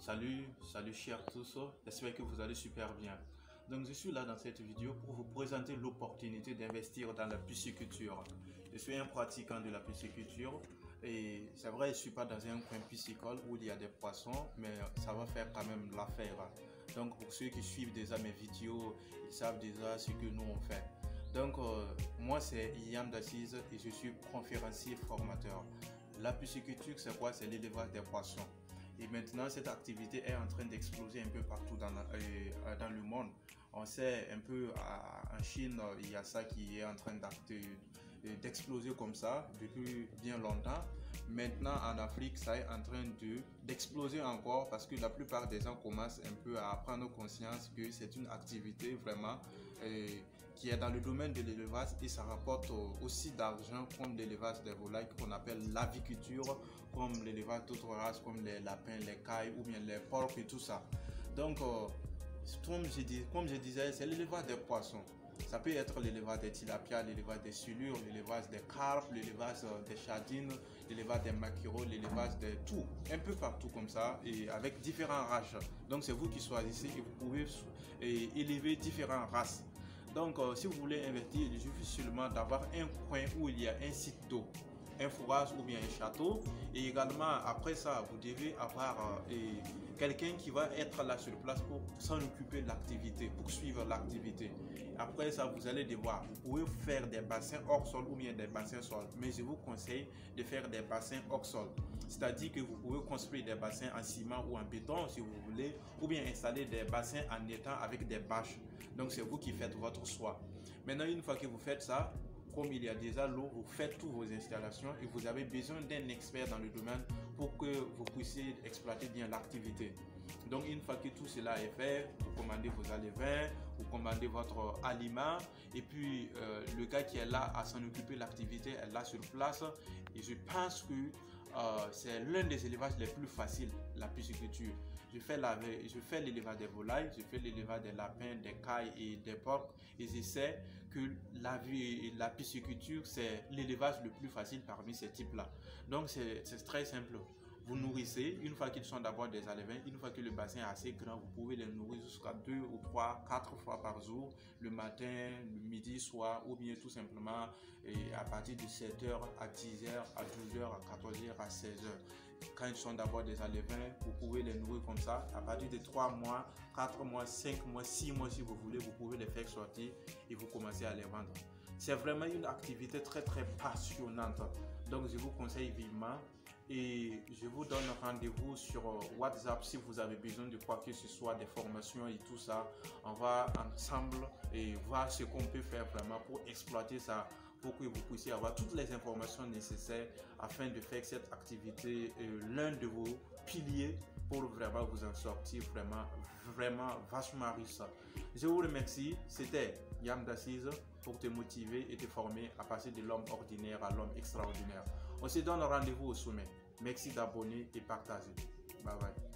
Salut chers tous, j'espère que vous allez super bien. Donc je suis là dans cette vidéo pour vous présenter l'opportunité d'investir dans la pisciculture. Je suis un pratiquant de la pisciculture et c'est vrai, je ne suis pas dans un coin piscicole où il y a des poissons, mais ça va faire quand même l'affaire. Donc pour ceux qui suivent déjà mes vidéos, ils savent déjà ce que nous on fait. Donc moi c'est Yam Dassise et je suis conférencier formateur. La pisciculture c'est quoi? C'est l'élevage des poissons. Et maintenant, cette activité est en train d'exploser un peu partout dans le monde. On sait un peu en Chine, il y a ça qui est en train d'exploser comme ça depuis bien longtemps. Maintenant, en Afrique, ça est en train d'exploser encore parce que la plupart des gens commencent un peu à prendre conscience que c'est une activité vraiment qui est dans le domaine de l'élevage et ça rapporte aussi d'argent comme l'élevage des volailles qu'on appelle l'aviculture, comme l'élevage d'autres races comme les lapins, les cailles ou bien les porcs et tout ça. Donc, comme je disais, c'est l'élevage des poissons. Ça peut être l'élevage des tilapias, l'élevage des silures, l'élevage des carpes, l'élevage des sardines, l'élevage des maquereaux, l'élevage de tout, un peu partout comme ça et avec différents races. Donc c'est vous qui choisissez et vous pouvez élever différentes races. Donc si vous voulez investir, il suffit seulement d'avoir un coin où il y a un site d'eau, un fourrage ou bien un château, et également après ça vous devez avoir quelqu'un qui va être là sur place pour s'en occuper de l'activité, pour suivre l'activité. Après ça vous allez devoir, vous pouvez faire des bassins hors sol ou bien des bassins sol, mais je vous conseille de faire des bassins hors sol, c'est-à-dire que vous pouvez construire des bassins en ciment ou en béton si vous voulez, ou bien installer des bassins en étang avec des bâches. Donc c'est vous qui faites votre choix. Maintenant une fois que vous faites ça, comme il y a déjà l'eau, vous faites toutes vos installations et vous avez besoin d'un expert dans le domaine pour que vous puissiez exploiter bien l'activité. Donc une fois que tout cela est fait, vous commandez vos alevins, vous commandez votre aliment et puis le gars qui est là à s'en occuper de l'activité est là sur place et je pense que c'est l'un des élevages les plus faciles, la pisciculture. Je fais l'élevage des volailles, je fais l'élevage des lapins, des cailles et des porcs et je sais que la pisciculture c'est l'élevage le plus facile parmi ces types-là. Donc c'est très simple. Vous nourrissez, une fois qu'ils sont d'abord des alevins, une fois que le bassin est assez grand, vous pouvez les nourrir jusqu'à 2 ou 3, 4 fois par jour, le matin, le midi, soir, ou bien tout simplement à partir de 7h à 10h, à 12h, à 14h, à 16h. Quand ils sont d'abord des alevins, vous pouvez les nourrir comme ça. À partir de 3 mois, 4 mois, 5 mois, 6 mois si vous voulez, vous pouvez les faire sortir et vous commencez à les vendre. C'est vraiment une activité très passionnante. Donc je vous conseille vivement et je vous donne rendez-vous sur WhatsApp si vous avez besoin de quoi que ce soit, des formations et tout ça. On va ensemble et voir ce qu'on peut faire vraiment pour exploiter ça, pour que vous puissiez avoir toutes les informations nécessaires afin de faire cette activité l'un de vos piliers pour vraiment vous en sortir vraiment vachement riche. Je vous remercie, c'était Yam Dassise pour te motiver et te former à passer de l'homme ordinaire à l'homme extraordinaire. On se donne rendez-vous au sommet. Merci d'abonner et partager. Bye bye.